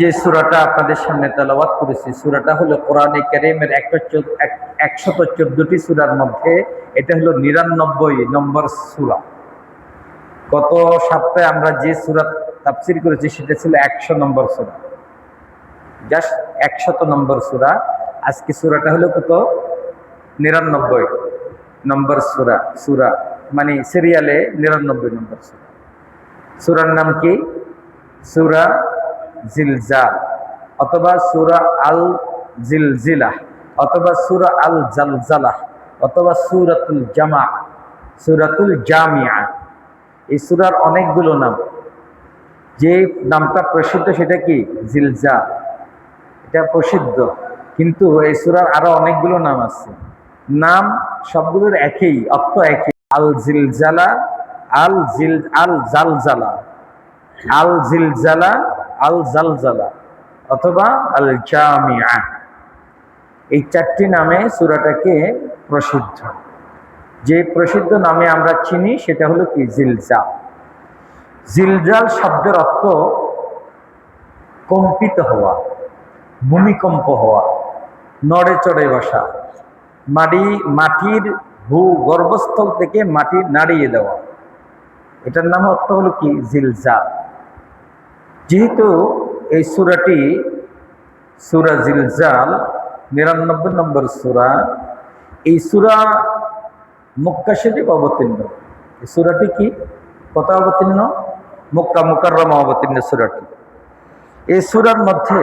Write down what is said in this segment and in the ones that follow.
যে সূরাটা আপনাদের সামনে তেলাওয়াত করেছি, সূরাটা হলো কোরআনে কারীমের 114টি সূরার মধ্যে এটা হলো 99 নম্বর সূরা। গত সপ্তাহে আমরা যে সূরা তাফসীর করেছি সেটা ছিল 100 নম্বর সূরা, জাস্ট 100 নম্বর সূরা। আজকে সূরাটা হলো কত? 99 নম্বর সূরা মানে সিরিয়ালে 99 নম্বর সূরা। সূরার নাম কি? সূরা জিলজাল, অথবা সূরা আল জিলজিলাহ, অথবা সূরা আল জালজালাহ, অথবা সূরাতুল জামা, সূরাতুল জামিয়া। এই সূরার অনেকগুলো নাম। যে নামটা প্রসিদ্ধ সেটা কি? জিলজাল, এটা প্রসিদ্ধ। কিন্তু এই সূরার আরো অনেকগুলো নাম আছে। নাম সবগুলোর একই, অর্থ একই। আল জিলজালা, আল জালজালা, আল জিলজালা, আল জালজালা, অথবা আল জামিয়া। এই চারটি নামে সূরাটাকে প্রসিদ্ধ। যে প্রসিদ্ধ নামে আমরা চিনি সেটা হলো কি? জিলজাল। জিলজাল শব্দের অর্থ কম্পিত হওয়া, ভূমিকম্প হওয়া, নড়ে চড়ে বসা, মাটির ভূগর্ভস্থল থেকে মাটি নাড়িয়ে দেওয়া। এটার নাম অর্থ হলো কি? জিলজাল। যেহেতু এই সূরাটি সূরা জিলজাল 99 নম্বর সূরা, এই সূরা মক্কা শরীফ অবতীর্ণ। এই সূরাটি কি কোথায় অবতীর্ণ? মক্কা মুকাররমা অবতীর্ণ সূরাটি। এই সূরার মধ্যে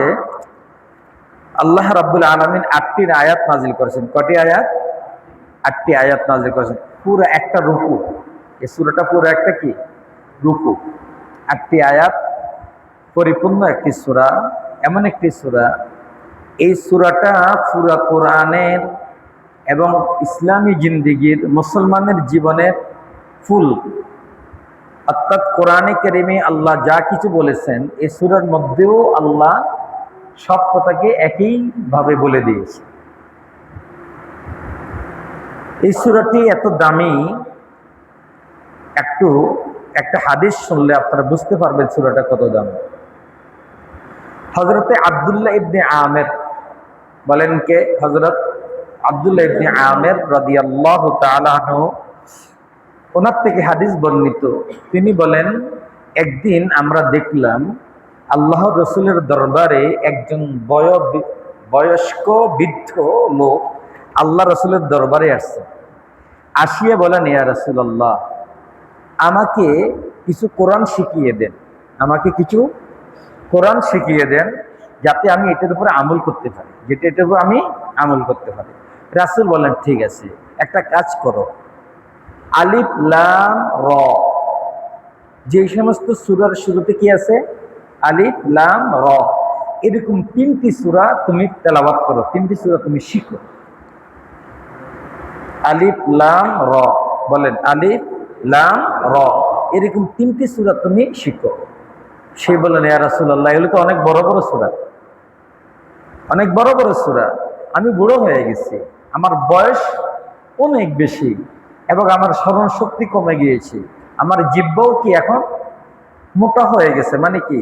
আল্লাহ রাব্বুল আলামিন 8টি আয়াত নাজিল করেছেন। কয়টি আয়াত? 8টি আয়াত নাজিল করেছেন। পুরো একটা রুকু। এই সূরাটা পুরো একটা কি? রুকু। 8টি আয়াত পরিপূর্ণ একটি সূরা, এমন একটি সূরা। এই সূরাটা পুরা কোরআনের এবং ইসলামী জিন্দেগির, মুসলমানের জীবনের ফুল। অর্থাৎ কোরআনে কারীমে আল্লাহ যা কিছু বলেছেন এই সূরার মধ্যেও আল্লাহ সব কথাকে একইভাবে বলে দিয়েছে। এই সূরাটি এত দামি, একটা হাদিস শুনলে আপনারা বুঝতে পারবেন সূরাটা কত দামি। হযরতে আব্দুল্লাহ ইবনে আমের, বলেন কে? হযরত আব্দুল্লাহ ইবনে আমের রাদিয়াল্লাহু তাআলা আনহু, ওনার থেকে হাদিস বর্ণিত। তিনি বলেন, একদিন আমরা দেখলাম আল্লাহর রাসূলের দরবারে একজন বয়স্ক বৃদ্ধ লোক আল্লাহ রাসূলের দরবারে আসছে। আসিয়ে বলেন, ইয়া রাসূলুল্লাহ, আমাকে কিছু কোরআন শিখিয়ে দেন, আমাকে কিছু কোরআন শিখিয়ে দেন যাতে আমি এটার উপরে আমল করতে পারি, এটার উপর আমি আমল করতে পারি। রাসূল বলেন, ঠিক আছে, একটা কাজ করো, আলিফ লাম র, যে সমস্ত সূরার শুরুতে কি আছে? আলিফ লাম র, এরকম 3টি সূরা তুমি তেলাওয়াত করো, 3টি সূরা তুমি শিখো। আলিফ লাম র, বলেন আলিফ লাম র, এরকম 3টি সূরা তুমি শিখো। সে বলেন, ইয়া রাসূলুল্লাহ, এগুলো তো অনেক বড় বড় সূরা, অনেক বড় বড় সূরা। আমি বুড়ো হয়ে গেছি, আমার বয়স অনেক বেশি, এবং আমার স্মরণ শক্তি কমে গিয়েছে, আমার জিহ্বাও কি এখন মোটা হয়ে গেছে, মানে কি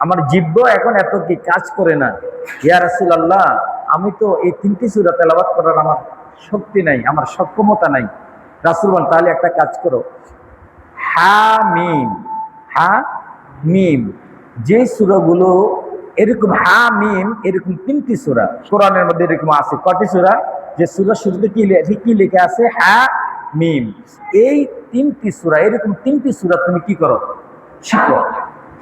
আমার জিহ্বা এখন এত কি কাজ করে না। ইয়া রাসূলুল্লাহ, আমি তো এই 3টি সূরা তেলাওয়াত করার আমার শক্তি নাই, আমার সক্ষমতা নাই। রাসূল বলেন, তাহলে একটা কাজ করো, হামিম, হামিম, যে সূরাগুলো এরকম হামিম, এরকম 3টি সূরা কোরআনের মধ্যে এরকম আছে। কয়টি সূরা? যে সূরা শুরুতে কি লেখা আছে? হামিম। এই 3টি সূরা, এরকম 3টি সূরা তুমি কি করো? শিখো।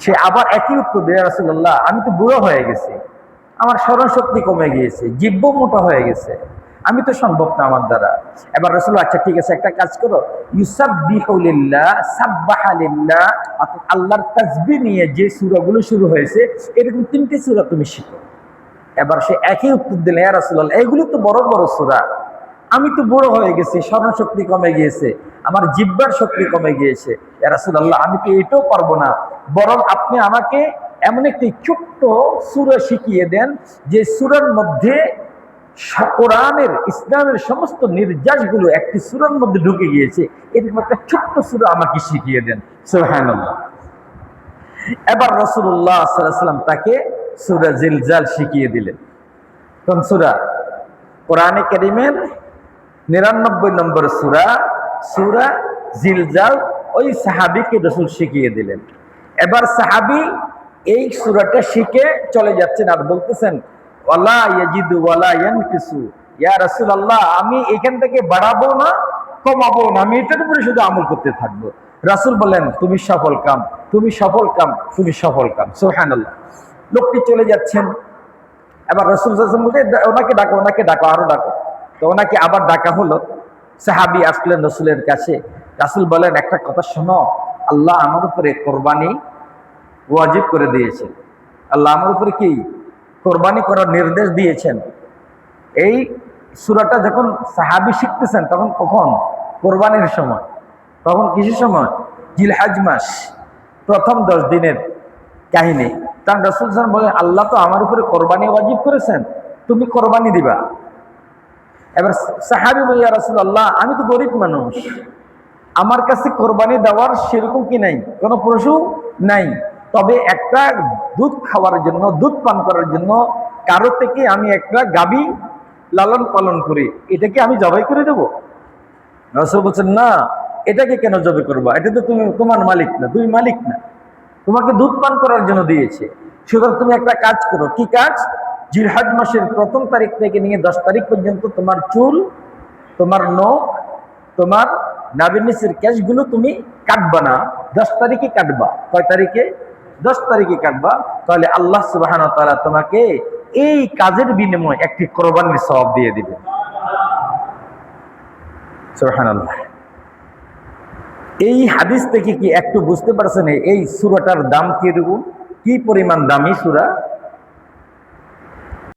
সে আবার একই উত্তর দেয়, রাসূলুল্লাহ, আমি তো বুড়ো হয়ে গেছি, আমার স্মরণ শক্তি কমে গিয়েছে, জিহ্বা মোটা হয়ে গেছে, আমি তো সম্ভব না আমার দ্বারা। এবার রাসূল, আচ্ছা ঠিক আছে, একটা কাজ করো, ইউসাব্বিহু লিল্লাহ, সাব্বাহা লিল্লাহ, অর্থাৎ আল্লাহর তাসবিহ নিয়ে যে সূরাগুলো শুরু হয়েছে এরকম 3টি সূরা তুমি শিখো। এবার সে একই উত্তর দিলে, ইয়া রাসূলুল্লাহ, এগুলো তো বড় বড় সূরা, আমি তো বুড়ো হয়ে গেছি, স্মরণ শক্তি কমে গিয়েছে, আমার জিহ্বার শক্তি কমে গিয়েছে, ইয়া রাসূলুল্লাহ, আমি তো এটাও পারবো না, বরং আপনি আমাকে এমন একটি ছোট্ট সূরা শিখিয়ে দেন যে সূরার মধ্যে কোরআনের, ইসলামের সমস্ত নির্যাসগুলো একটি সূরার মধ্যে ঢুকে গিয়েছে, এরকম একটা ছোট্ট সূরা আমাকে শিখিয়ে দেন। সুবহানাল্লাহ। এবার রাসূলুল্লাহ সাল্লাল্লাহু আলাইহি ওয়াসাল্লাম তাকে সূরা জিলজাল শিখিয়ে দিলেন। কোন সূরা? কোরআনে কারীমের 99 নম্বর সূরা, সূরা জিলজাল ওই সাহাবীকে রাসূল শিখিয়ে দিলেন। এবার সাহাবী এই সূরাটা শিখে চলে যাচ্ছেন আর বলতেছেন, ওয়ালা ইয়াজিদু ওয়ালা ইয়ানকিসু, ইয়া রাসূলুল্লাহ, আমি এখান থেকে বাড়াবো না কমাবো না, আমি এটার উপরে শুধু আমল করতে থাকবো। রাসূল বলেন, তুমি সফল কাম, তুমি সফল কাম, তুমি সফল কাম। সুবহানাল্লাহ। লোকটি চলে যাচ্ছেন। এবার রাসূল সাল্লাল্লাহু আলাইহি ওয়াসাল্লাম বলে, ওনাকে ডাকো, ওনাকে ডাকো, আরো ডাকো। তো ওনাকে আবার ডাকা হলো। সাহাবী আসলেন রাসূলের কাছে। রাসূল বলেন, একটা কথা শোনো, আল্লাহ আমার উপরে কোরবানি ওয়াজিব করে দিয়েছেন। আল্লাহ আমার উপরে কি কোরবানি করার নির্দেশ দিয়েছেন। এই সূরাটা যখন সাহাবী শিখতেছেন তখন কখন? কোরবানির সময়। তখন কিসের সময়? জিলহজ মাস, প্রথম 10 দিনের কাহিনী। তার রাসূল সাল্লাল্লাহু আলাইহি ওয়াসাল্লাম বলেন, আল্লাহ তো আমার উপরে কোরবানি ওয়াজিব করেছেন, তুমি কোরবানি দিবা। এবার সাহাবী বলে, ইয়া রাসূলুল্লাহ, আমি তো গরিব মানুষ, আমার কাছে কোরবানি দেওয়ার সেরকম কি নাই, কোনো পশু নাই, তবে একটা দুধ খাওয়ার জন্য, দুধ পান করার জন্য কারো থেকে আমি একটা গাভী লালন পালন করি, এটাকে আমি জবাই করে দেব? রাসূল বলছেন, না, এটাকে কেন জবাই করবা? এটা তো তুমি তোমার মালিক না, তুমি মালিক না, তোমাকে দুধ পান করার জন্য দিয়েছে। সুতরাং তুমি একটা কাজ করো। কি কাজ? জিলহজ মাসের প্রথম তারিখ থেকে নিয়ে 10 তারিখ পর্যন্ত তোমার চুল, তোমার নখ, তোমার নাভির নিচের কেশগুলো তুমি কাটবা না, 10 তারিখে কাটবা। কয় তারিখে? 10 তারিখে কাটবা। তাহলে আল্লাহ সুবহানাহু ওয়া তাআলা তোমাকে এই কাজের বিনিময়ে একটি কোরবানির সওয়াব দিয়ে দিবেন। সুবহানাল্লাহ। এই হাদিস থেকে কি একটু বুঝতে পারছেন এই সূরাটার দাম কিরকম, কি পরিমাণ দামি সূরা?